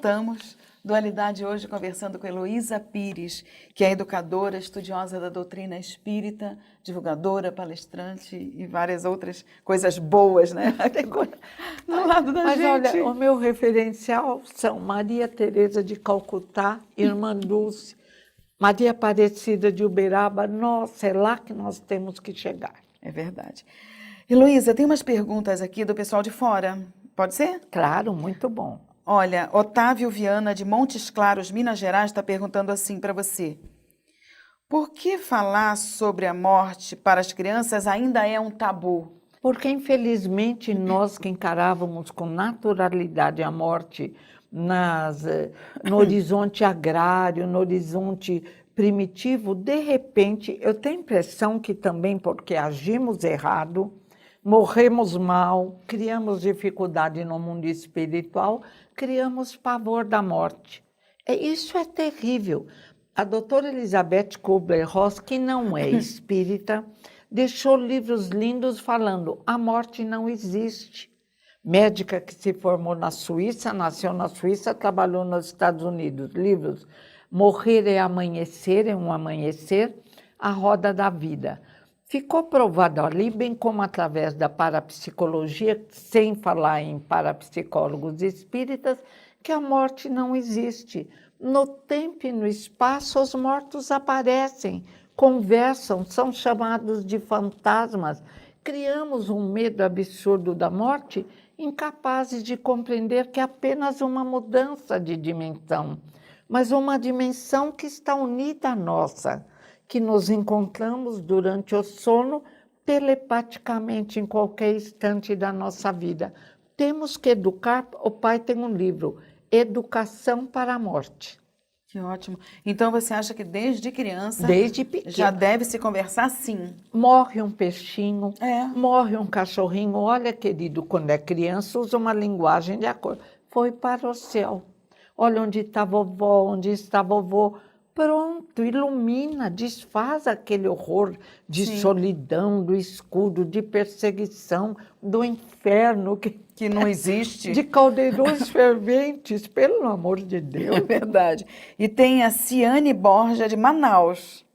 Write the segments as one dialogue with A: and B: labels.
A: voltamos. Dualidade hoje conversando com Heloísa Pires, que é educadora, estudiosa da doutrina espírita, divulgadora, palestrante e várias outras coisas boas, né? No lado da
B: Mas
A: gente.
B: olha, o meu referencial são Maria Teresa de Calcutá, Irmã Dulce, Maria Aparecida de Uberaba. Nossa, é lá que nós temos que chegar.
A: É verdade. Heloísa, tem umas perguntas aqui do pessoal de fora. Pode ser?
B: Claro, muito bom.
A: Olha, Otávio Viana, de Montes Claros, Minas Gerais, está perguntando assim para você. Por que falar sobre a morte para as crianças ainda é um tabu?
B: Porque, infelizmente, nós que encarávamos com naturalidade a morte no horizonte agrário, no horizonte primitivo, de repente, eu tenho a impressão que também porque agimos errado, morremos mal, criamos dificuldade no mundo espiritual, criamos pavor da morte. Isso é terrível. A doutora Elizabeth Kubler-Ross, que não é espírita, deixou livros lindos falando: a morte não existe. Médica que se formou na Suíça, nasceu na Suíça, trabalhou nos Estados Unidos. Livros: Morrer é Amanhecer, é um Amanhecer, A Roda da Vida. Ficou provado ali, bem como através da parapsicologia, sem falar em parapsicólogos espíritas, que a morte não existe. No tempo e no espaço, os mortos aparecem, conversam, são chamados de fantasmas. Criamos um medo absurdo da morte, incapazes de compreender que é apenas uma mudança de dimensão, mas uma dimensão que está unida à nossa, que nos encontramos durante o sono telepaticamente em qualquer instante da nossa vida. Temos que educar. O pai tem um livro, Educação para a Morte.
A: Que ótimo. Então você acha que desde criança
B: Desde pequeno.
A: já deve se conversar sim?
B: Morre um peixinho,
A: É.
B: morre um cachorrinho. Olha, querido, quando é criança usa uma linguagem de acordo. Foi para o céu. Olha onde está vovó, onde está vovô. Pronto, ilumina, desfaz aquele horror de
A: Sim.
B: solidão, do escuro, de perseguição, do inferno,
A: Que não existe.
B: de caldeirões ferventes, pelo amor de Deus.
A: É verdade. E tem a Ciane Borja, de Manaus.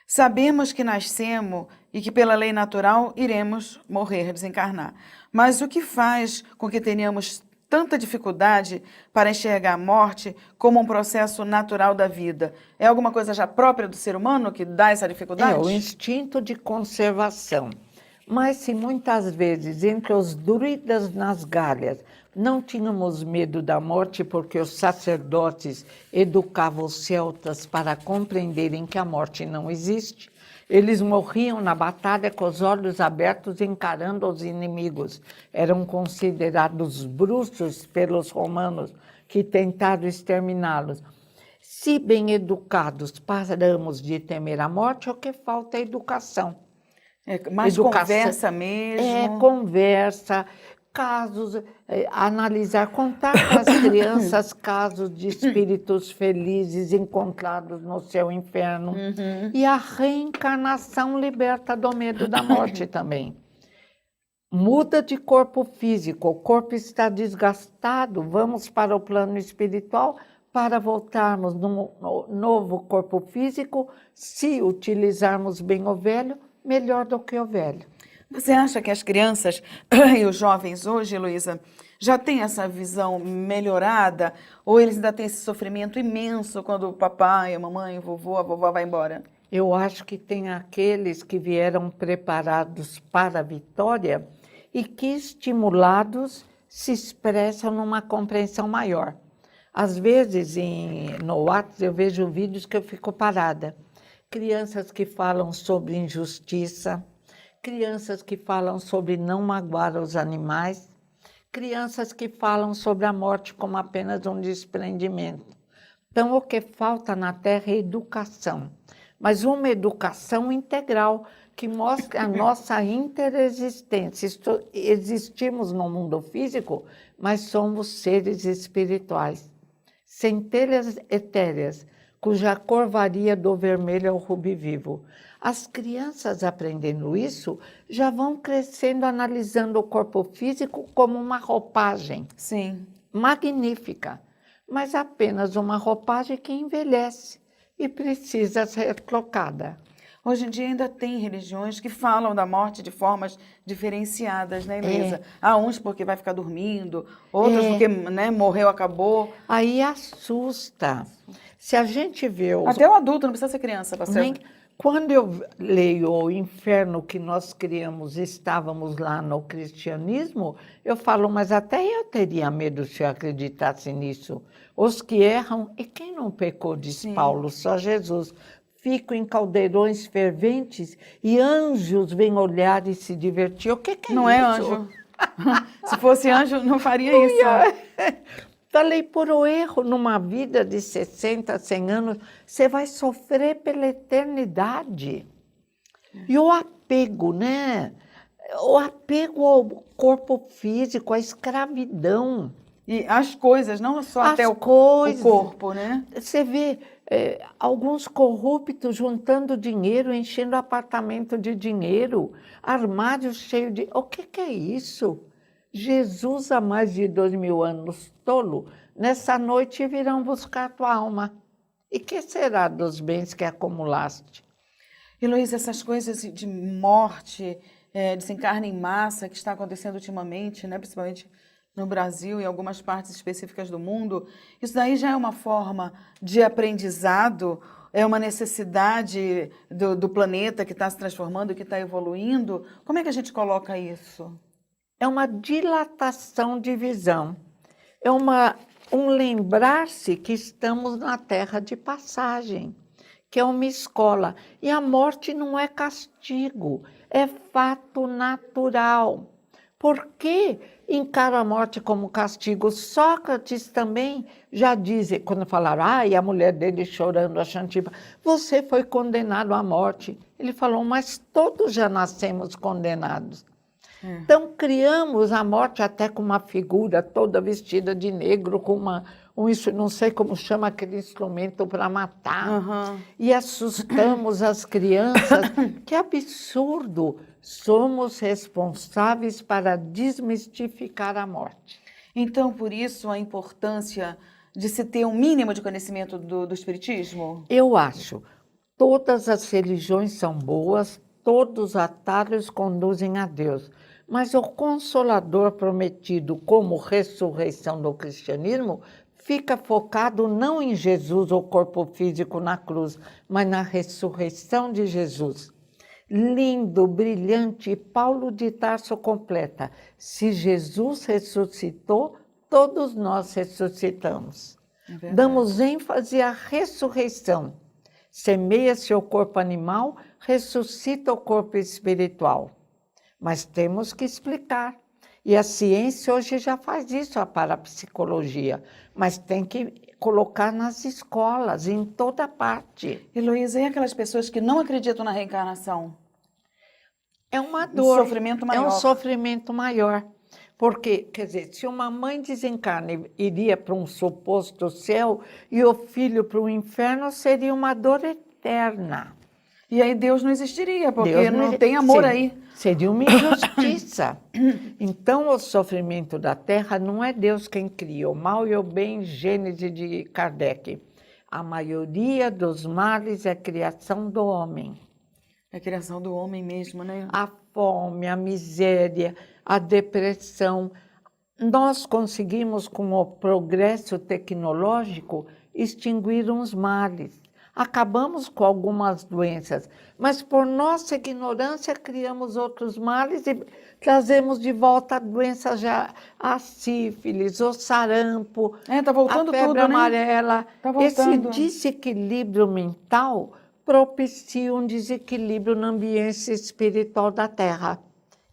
A: Sabemos que nascemos e que pela lei natural iremos morrer, desencarnar. Mas o que faz com que tenhamos tanta dificuldade para enxergar a morte como um processo natural da vida? É alguma coisa já própria do ser humano que dá essa dificuldade?
B: É o instinto de conservação. Mas se muitas vezes entre os druidas nas Galhas não tínhamos medo da morte porque os sacerdotes educavam os celtas para compreenderem que a morte não existe, eles morriam na batalha com os olhos abertos encarando os inimigos. Eram considerados bruxos pelos romanos que tentaram exterminá-los. Se bem educados paramos de temer a morte, o que falta é educação.
A: É mais conversa mesmo.
B: É, conversa, casos, analisar, contar para as crianças casos de espíritos felizes encontrados no seu inferno. E a reencarnação liberta do medo da morte também. Muda de corpo físico, o corpo está desgastado, vamos para o plano espiritual para voltarmos num novo corpo físico, se utilizarmos bem o velho, melhor do que o velho.
A: Você acha que as crianças e os jovens hoje, Heloísa, já têm essa visão melhorada? Ou eles ainda têm esse sofrimento imenso quando o papai, a mamãe, o vovô, a vovó vai embora?
B: Eu acho que tem aqueles que vieram preparados para a vitória e que, estimulados, se expressam numa compreensão maior. Às vezes, no WhatsApp, eu vejo vídeos que eu fico parada. Crianças que falam sobre injustiça, crianças que falam sobre não magoar os animais, crianças que falam sobre a morte como apenas um desprendimento. Então, o que falta na Terra é educação, mas uma educação integral que mostre a nossa interexistência. Existimos no mundo físico, mas somos seres espirituais, centelhas etéreas, cuja cor varia do vermelho ao rubi vivo. As crianças aprendendo isso já vão crescendo analisando o corpo físico como uma roupagem.
A: Sim.
B: Magnífica, mas apenas uma roupagem que envelhece e precisa ser trocada.
A: Hoje em dia ainda tem religiões que falam da morte de formas diferenciadas, né, Ilesa? Há uns porque vai ficar dormindo, outros porque, né, morreu, acabou.
B: Aí assusta. Se a gente vê os...
A: Até o adulto, não precisa ser criança para ser...
B: Quando eu leio o inferno que nós criamos, estávamos lá no cristianismo, eu falo, mas até eu teria medo se eu acreditasse nisso. Os que erram, e quem não pecou, diz Paulo, só Jesus. Fico em caldeirões ferventes e anjos vêm olhar e se divertir. O que é isso?
A: Não é anjo. Se fosse anjo, não faria isso.
B: Falei, por o erro numa vida de 60, 100 anos, você vai sofrer pela eternidade. E o apego, né? O apego ao corpo físico, à escravidão.
A: E as coisas, não só até o corpo, né?
B: Você vê alguns corruptos juntando dinheiro, enchendo apartamento de dinheiro, armários cheios de... O que é isso? Jesus, há mais de 2000 anos, tolo, nessa noite virão buscar tua alma. E que será dos bens que acumulaste?
A: Heloísa, essas coisas de morte, desencarne em massa que está acontecendo ultimamente, né, principalmente no Brasil e em algumas partes específicas do mundo, isso daí já é uma forma de aprendizado, é uma necessidade do planeta que está se transformando, que está evoluindo. Como é que a gente coloca isso?
B: É uma dilatação de visão, é um lembrar-se que estamos na terra de passagem, que é uma escola. E a morte não é castigo, é fato natural. Por que encara a morte como castigo? Sócrates também já diz, quando falaram, e a mulher dele chorando, a Xantipa, você foi condenado à morte. Ele falou, mas todos já nascemos condenados. Então, criamos a morte até com uma figura toda vestida de negro, com não sei como chama aquele instrumento para matar. E assustamos as crianças. Que absurdo! Somos responsáveis para desmistificar a morte.
A: Então, por isso, a importância de se ter um mínimo de conhecimento do Espiritismo?
B: Eu acho. Todas as religiões são boas, todos os atalhos conduzem a Deus. Mas o Consolador prometido como ressurreição do cristianismo fica focado não em Jesus, o corpo físico na cruz, mas na ressurreição de Jesus. Lindo, brilhante, Paulo de Tarso completa. Se Jesus ressuscitou, todos nós ressuscitamos. Damos ênfase à ressurreição. Semeia-se o corpo animal, ressuscita o corpo espiritual. Mas temos que explicar. E a ciência hoje já faz isso, a parapsicologia. Mas tem que colocar nas escolas, em toda parte.
A: Heloísa, e aquelas pessoas que não acreditam na reencarnação?
B: É uma dor.
A: Um sofrimento maior.
B: É um sofrimento maior. Porque, quer dizer, se uma mãe desencarna iria para um suposto céu e o filho para o inferno, seria uma dor eterna.
A: E aí Deus não existiria, porque não tem amor aí.
B: Seria uma injustiça. Então, o sofrimento da Terra não é Deus quem cria. O mal e o bem, Gênesis de Kardec. A maioria dos males é criação do homem.
A: É a criação do homem mesmo, né?
B: A fome, a miséria, a depressão. Nós conseguimos, com o progresso tecnológico, extinguir uns males. Acabamos com algumas doenças, mas por nossa ignorância criamos outros males e trazemos de volta a doença já, a sífilis, o sarampo,
A: tá voltando
B: a febre
A: tudo,
B: amarela.
A: Né? Tá voltando.
B: Esse desequilíbrio mental propicia um desequilíbrio no ambiente espiritual da Terra.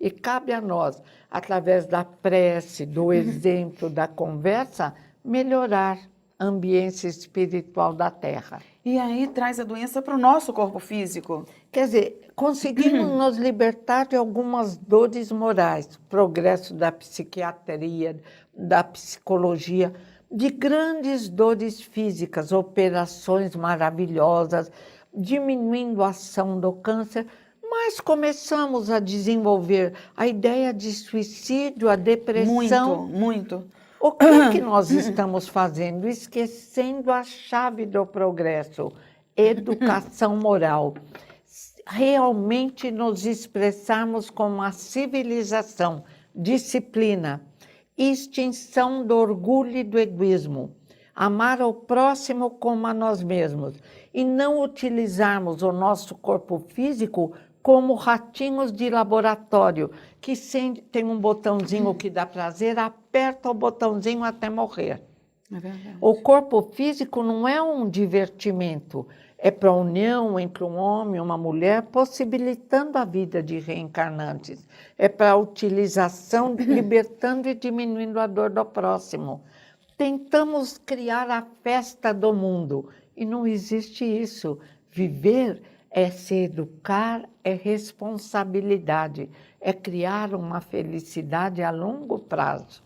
B: E cabe a nós, através da prece, do exemplo, da conversa, melhorar o ambiente espiritual da Terra.
A: E aí traz a doença para o nosso corpo físico.
B: Quer dizer, conseguimos nos libertar de algumas dores morais, progresso da psiquiatria, da psicologia, de grandes dores físicas, operações maravilhosas, diminuindo a ação do câncer, mas começamos a desenvolver a ideia de suicídio, a depressão.
A: Muito.
B: O que é que nós estamos fazendo? Esquecendo a chave do progresso, educação moral. Realmente nos expressarmos como uma civilização, disciplina, extinção do orgulho e do egoísmo, amar ao próximo como a nós mesmos e não utilizarmos o nosso corpo físico como ratinhos de laboratório, que tem um botãozinho que dá prazer, aperta o botãozinho até morrer.
A: É verdade.
B: O corpo físico não é um divertimento, é para a união entre um homem e uma mulher, possibilitando a vida de reencarnantes. É para a utilização, libertando e diminuindo a dor do próximo. Tentamos criar a festa do mundo e não existe isso. Viver é se educar, é responsabilidade, é criar uma felicidade a longo prazo.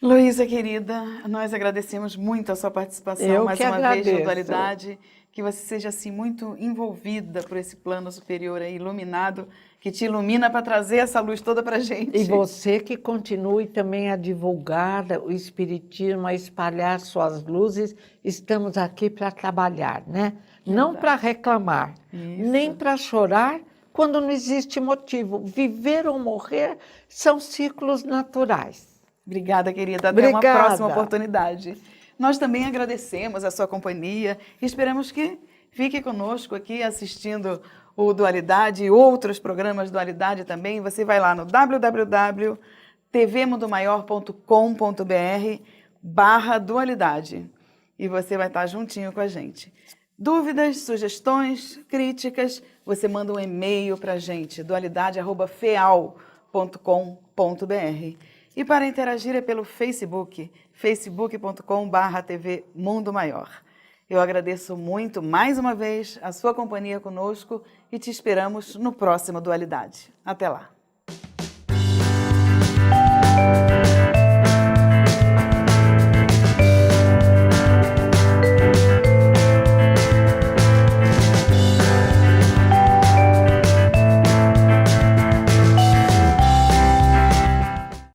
A: Luísa, querida, nós agradecemos muito a sua participação
B: Eu
A: mais
B: que
A: uma vez
B: agradeço.
A: na Dualidade, que você seja assim muito envolvida por esse plano superior aí, iluminado, que te ilumina para trazer essa luz toda para a gente.
B: E você que continue também a divulgar o Espiritismo, a espalhar suas luzes, estamos aqui para trabalhar, né? Não para reclamar, nem para chorar quando não existe motivo. Viver ou morrer são ciclos naturais.
A: Obrigada, querida. Até uma próxima oportunidade. Nós também agradecemos a sua companhia e esperamos que fique conosco aqui assistindo o Dualidade e outros programas Dualidade também. Você vai lá no www.tvmundomaior.com.br/dualidade e você vai estar juntinho com a gente. Dúvidas, sugestões, críticas, você manda um e-mail para a gente, dualidade@feal.com.br. E para interagir é pelo Facebook, facebook.com/TV Mundo Maior. Eu agradeço muito, mais uma vez, a sua companhia conosco e te esperamos no próximo Dualidade. Até lá!